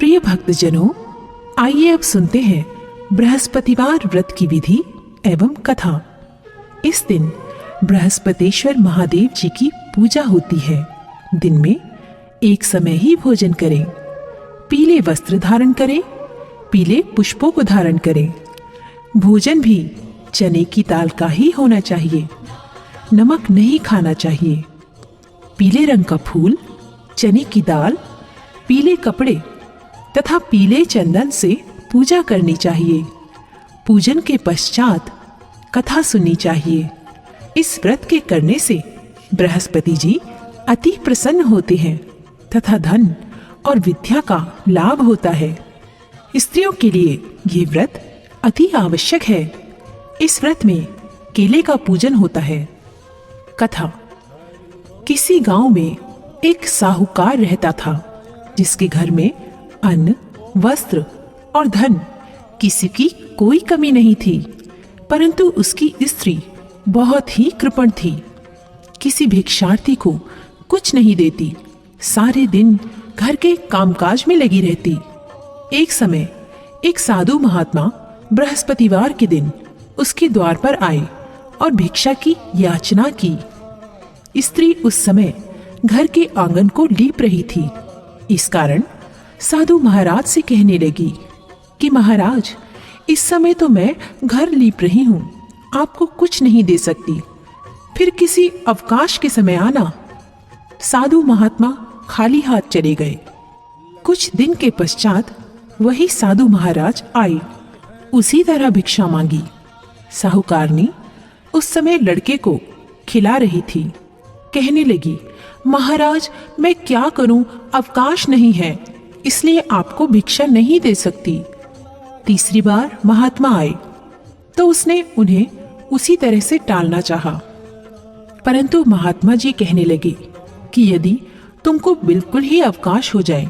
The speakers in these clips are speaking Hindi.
प्रिय भक्तजनों, आइए अब सुनते हैं बृहस्पतिवार व्रत की विधि एवं कथा। इस दिन बृहस्पतेश्वर महादेव जी की पूजा होती है। दिन में एक समय ही भोजन करें, पीले वस्त्र धारण करें, पीले पुष्पों को धारण करें। भोजन भी चने की दाल का ही होना चाहिए, नमक नहीं खाना चाहिए। पीले रंग का फूल, चने की दाल, पीले कपड़े तथा पीले चंदन से पूजा करनी चाहिए। पूजन के पश्चात कथा सुननी चाहिए। इस व्रत के करने से बृहस्पति जी अति प्रसन्न होते हैं तथा धन और विद्या का लाभ होता है। स्त्रियों के लिए ये व्रत अति आवश्यक है। इस व्रत में केले का पूजन होता है। कथा। किसी गांव में एक साहूकार रहता था, जिसके घर में अन्न, वस्त्र और धन किसी की कोई कमी नहीं थी, परंतु उसकी स्त्री बहुत ही कृपण थी। किसी भिक्षार्थी को कुछ नहीं देती, सारे दिन घर के कामकाज में लगी रहती। एक समय एक साधु महात्मा बृहस्पतिवार के दिन उसके द्वार पर आए और भिक्षा की याचना की। स्त्री उस समय घर के आंगन को लीप रही थी। इस कारण साधु महाराज से कहने लगी कि महाराज, इस समय तो मैं घर लीप रही हूँ, आपको कुछ नहीं दे सकती, फिर किसी अवकाश के समय आना। साधु महात्मा खाली हाथ चले गए। कुछ दिन के पश्चात वही साधु महाराज आए, उसी तरह भिक्षा मांगी। साहूकारनी उस समय लड़के को खिला रही थी। कहने लगी, महाराज, मैं क्या करूं, अवकाश नहीं है, इसलिए आपको भिक्षा नहीं दे सकती। तीसरी बार महात्मा आए तो उसने उन्हें उसी तरह से टालना चाहा, परंतु महात्मा जी कहने लगे कि यदि तुमको बिल्कुल ही अवकाश हो जाए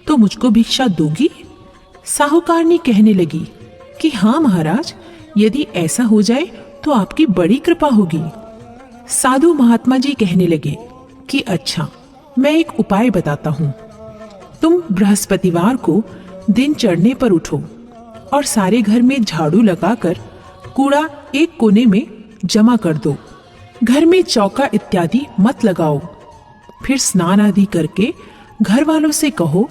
तो मुझको भिक्षा दोगी? साहूकारनी कहने लगी कि हाँ महाराज, यदि ऐसा हो जाए तो आपकी बड़ी कृपा होगी। साधु महात्मा जी कहने लगे कि अच्छा, मैं एक उपाय बताता हूँ। तुम बृहस्पतिवार को दिन चढ़ने पर उठो और सारे घर में झाड़ू लगाकर कूड़ा एक कोने में जमा कर दो। घर में चौका इत्यादि मत लगाओ। फिर स्नान आदि करके घर वालों से कहो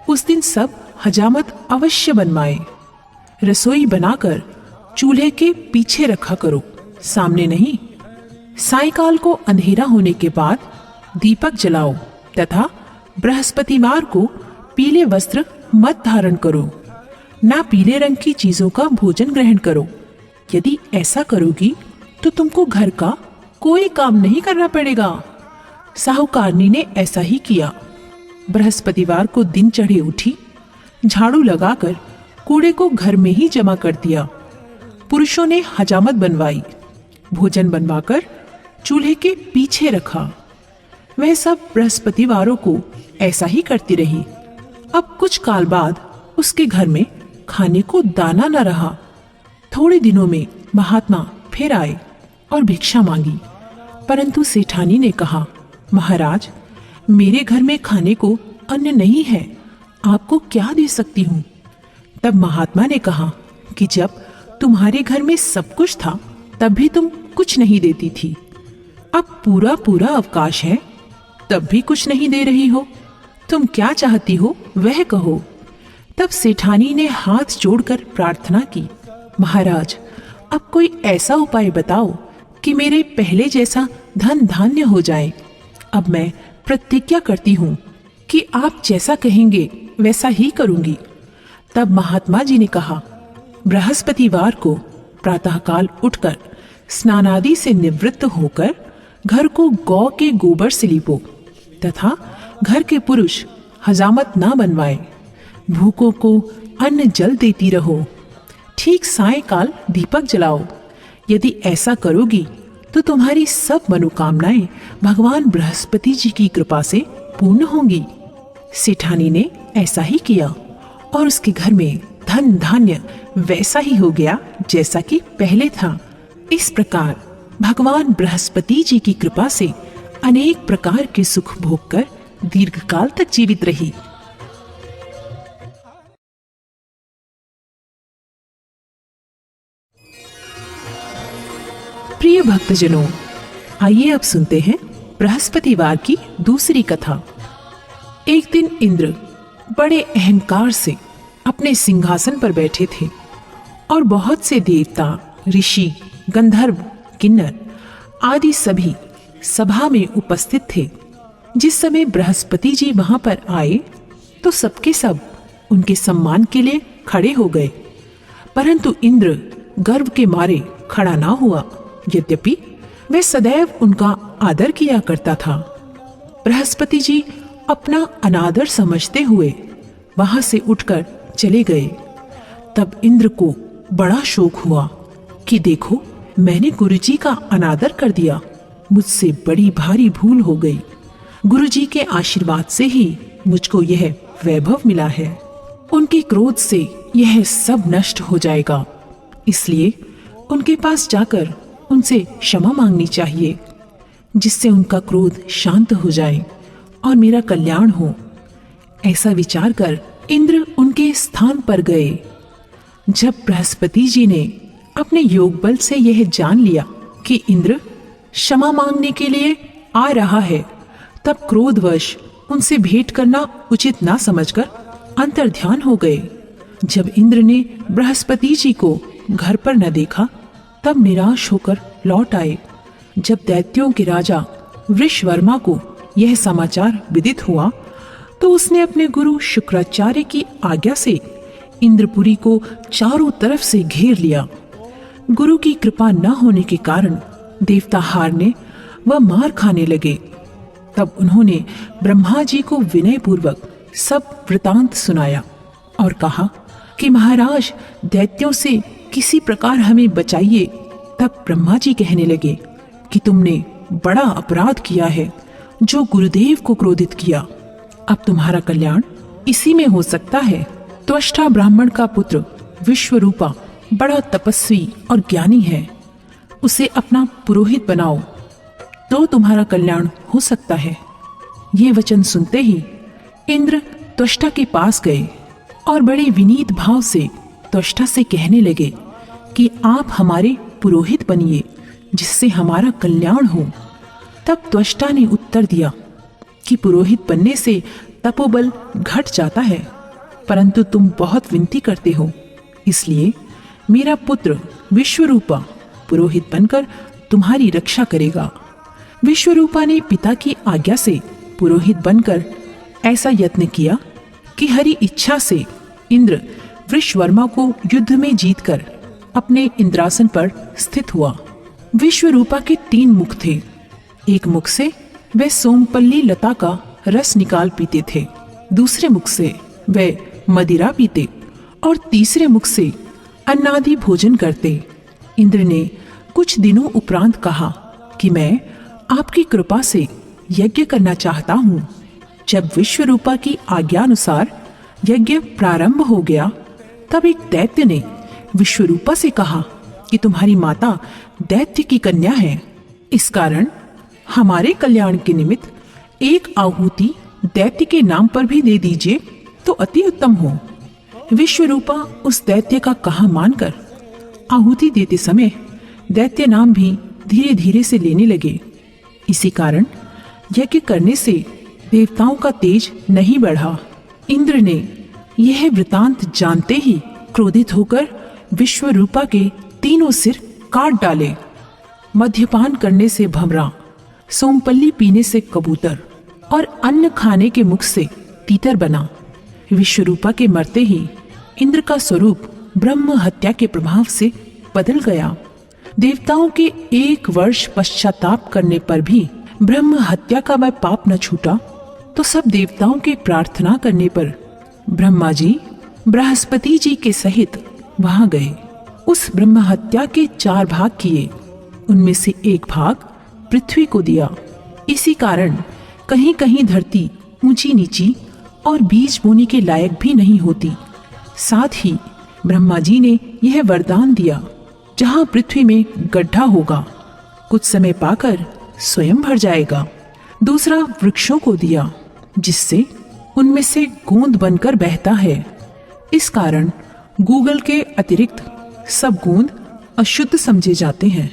उस दिन सब हजामत अवश्य बनवाए। रसोई बनाकर चूल्हे के पीछे रखा करो, सामने नहीं। सायंकाल को अंधेरा होने के बाद दीपक जलाओ तथा बृहस्पतिवार को पीले वस्त्र मत धारण करो, ना पीले रंग की चीजों का भोजन ग्रहण करो। यदि ऐसा करोगी तो तुमको घर का कोई काम नहीं करना पड़ेगा। साहूकारनी ने ऐसा ही किया। बृहस्पतिवार को दिन चढ़े उठी, झाड़ू लगाकर कूड़े को घर में ही जमा कर दिया। पुरुषों ने हजामत बनवाई, भोजन बनवाकर चूल्हे के पीछे रखा। वह सब बृहस्पतिवारों को ऐसा ही करती रही। अब कुछ काल बाद उसके घर में खाने को दाना न रहा। थोड़े दिनों में महात्मा फिर आए और भिक्षा मांगी, परंतु सेठानी ने कहा, महाराज, मेरे घर में खाने को अन्न नहीं है, आपको क्या दे सकती हूँ? तब महात्मा ने कहा कि जब तुम्हारे घर में सब कुछ था तब भी तुम कुछ नहीं देती थी, अब पूरा पूरा अवकाश है तब भी कुछ नहीं दे रही हो। तुम क्या चाहती हो वह कहो। तब सेठानी ने हाथ जोड़कर प्रार्थना की, महाराज, अब कोई ऐसा उपाय बताओ कि मेरे पहले जैसा धन धान्य हो जाए। अब मैं प्रतिज्ञा करती हूँ कि आप जैसा कहेंगे वैसा ही करूंगी। तब महात्मा जी ने कहा, बृहस्पतिवार को प्रातःकाल उठकर स्नानादि से निवृत्त होकर घर को गौ के गोबर से लीपो तथा घर के पुरुष हजामत ना बनवाए। भूखों को अन्न जल देती रहो। ठीक सायंकाल दीपक जलाओ। यदि ऐसा करोगी तो तुम्हारी सब मनोकामनाएं भगवान बृहस्पति जी की कृपा से पूर्ण होंगी। सेठानी ने ऐसा ही किया और उसके घर में धन धान्य वैसा ही हो गया जैसा कि पहले था। इस प्रकार भगवान बृहस्पति जी की कृपा से अनेक प्रकार के सुख भोग कर दीर्घकाल तक जीवित रही। प्रिय भक्तजनों, आइए अब सुनते हैं बृहस्पतिवार की दूसरी कथा। एक दिन इंद्र बड़े अहंकार से अपने सिंहासन पर बैठे थे और बहुत से देवता, ऋषि, गंधर्व, किन्नर आदि सभी सभा में उपस्थित थे। जिस समय बृहस्पति जी वहां पर आए तो सबके सब उनके सम्मान के लिए खड़े हो गए, परंतु इंद्र गर्व के मारे खड़ा ना हुआ, यद्यपि वह सदैव उनका आदर किया करता था। बृहस्पति जी अपना अनादर समझते हुए वहां से उठकर चले गए। तब इंद्र को बड़ा शोक हुआ कि देखो, मैंने गुरुजी का अनादर कर दिया, मुझसे बड़ी भारी भूल हो गई। गुरुजी के आशीर्वाद से ही मुझको यह वैभव मिला है। उनके क्रोध से यह सब नष्ट हो जाएगा, इसलिए उनके पास जाकर उनसे क्षमा मांगनी चाहिए, जिससे उनका क्रोध शांत हो जाए और मेरा कल्याण हो। ऐसा विचार कर इंद्र उनके स्थान पर गए। जब बृहस्पति जी ने अपने योग बल से यह जान लिया कि इंद्र क्षमा मांगने के लिए आ रहा है, तब क्रोधवश उनसे भेंट करना उचित ना समझकर अंतर्ध्यान हो गए। जब इंद्र ने बृहस्पति जी को घर पर न देखा, तब निराश होकर लौट आए। जब दैत्यों के राजा वृषवर्मा को यह समाचार विदित हुआ तो उसने अपने गुरु शुक्राचार्य की आज्ञा से इंद्रपुरी को चारों तरफ से घेर लिया। गुरु की कृपा न होने के कारण देवता हारने व मार खाने लगे। तब उन्होंने ब्रह्मा जी को विनय पूर्वक सब वृतांत सुनाया और कहा कि महाराज, दैत्यों से किसी प्रकार हमें बचाइए। तब ब्रह्मा जी कहने लगे कि तुमने बड़ा अपराध किया है, जो गुरुदेव को क्रोधित किया। अब तुम्हारा कल्याण इसी में हो सकता है। त्वष्टा ब्राह्मण का पुत्र विश्वरूपा बड़ा तपस्वी और ज्ञानी है, उसे अपना पुरोहित बनाओ तो तुम्हारा कल्याण हो सकता है। ये वचन सुनते ही इंद्र त्वष्टा के पास गए और बड़े विनीत भाव से त्वष्टा से कहने लगे कि आप हमारे पुरोहित बनिए, जिससे हमारा कल्याण हो। तब त्वष्टा ने उत्तर दिया कि पुरोहित बनने से तपोबल घट जाता है, परंतु तुम बहुत विनती करते हो, इसलिए मेरा पुत्र विश्वरूपा पुरोहित बनकर तुम्हारी रक्षा करेगा। विश्वरूपा ने पिता की आज्ञा से पुरोहित बनकर ऐसा यत्न किया कि हरि इच्छा से इंद्र वृषवर्मा को युद्ध में जीतकर अपने इंद्रासन पर स्थित हुआ। विश्वरूपा के 3 मुख थे। एक मुख से वे सोमपल्ली लता का रस निकाल पीते थे, दूसरे मुख से वे मदिरा पीते और तीसरे मुख से अन्नादि भोजन करते। इंद्र ने कुछ दिनों उपरांत कहा कि मैं आपकी कृपा से यज्ञ करना चाहता हूँ। जब विश्वरूपा की आज्ञा अनुसार यज्ञ प्रारंभ हो गया, तब एक दैत्य ने विश्वरूपा से कहा कि तुम्हारी माता दैत्य की कन्या है, इस कारण हमारे कल्याण के निमित्त एक आहुति दैत्य के नाम पर भी दे दीजिए तो अति उत्तम हो। विश्वरूपा उस दैत्य का कहा मानकर आहुति देते समय दैत्य नाम भी धीरे धीरे से लेने लगे। इसी कारण यज्ञ करने से देवताओं का तेज नहीं बढ़ा। इंद्र ने यह वृतांत जानते ही क्रोधित होकर विश्वरूपा के 3 सिर काट डाले। मद्यपान करने से भंवरा, सोमपल्ली पीने से कबूतर और अन्न खाने के मुख से तीतर बना। विश्वरूपा के मरते ही इंद्र का स्वरूप ब्रह्म हत्या के प्रभाव से बदल गया। देवताओं के 1 वर्ष पश्चाताप करने पर भी ब्रह्म हत्या का वह पाप न छूटा, तो सब देवताओं के प्रार्थना करने पर ब्रह्मा जी बृहस्पति जी के सहित वहां गए। उस ब्रह्म हत्या के 4 भाग किए, उनमें से 1 भाग पृथ्वी को दिया। इसी कारण कहीं कहीं धरती ऊंची नीची और बीज बोने के लायक भी नहीं होती। साथ ही ब्रह्मा जी ने यह वरदान दिया, जहां पृथ्वी में गड्ढा होगा, कुछ समय पाकर स्वयं भर जाएगा। दूसरा वृक्षों को दिया, जिससे उनमें से गोंद बनकर बहता है। इस कारण गूगल के अतिरिक्त सब गोंद अशुद्ध समझे जाते हैं।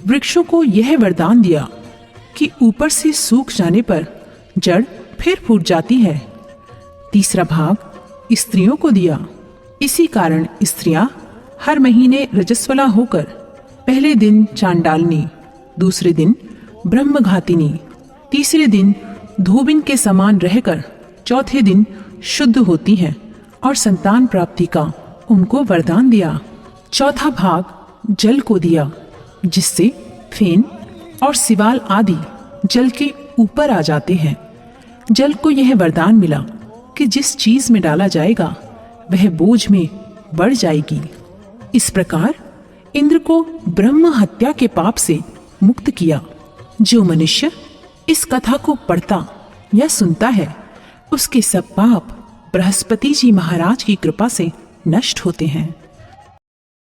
वृक्षों को यह वरदान दिया कि ऊपर से सूख जाने पर जड़ फिर फूट जाती है। तीसरा भाग स्त्रियों को दिया। इसी कारण स्त्रियां हर महीने रजस्वला होकर पहले दिन चांडालनी, दूसरे दिन ब्रह्मघातिनी, तीसरे दिन धूबिन के समान रहकर चौथे दिन शुद्ध होती हैं और संतान प्राप्ति का उनको वरदान दिया। चौथा भाग जल को दिया, जिससे फेन और सिवाल आदि जल के ऊपर आ जाते हैं। जल को यह वरदान मिला कि जिस चीज में डाला जाएगा वह बोझ में बढ़ जाएगी। इस प्रकार इंद्र को ब्रह्म हत्या के पाप से मुक्त किया। जो मनुष्य इस कथा को पढ़ता या सुनता है उसके सब पाप बृहस्पति जी महाराज की कृपा से नष्ट होते हैं।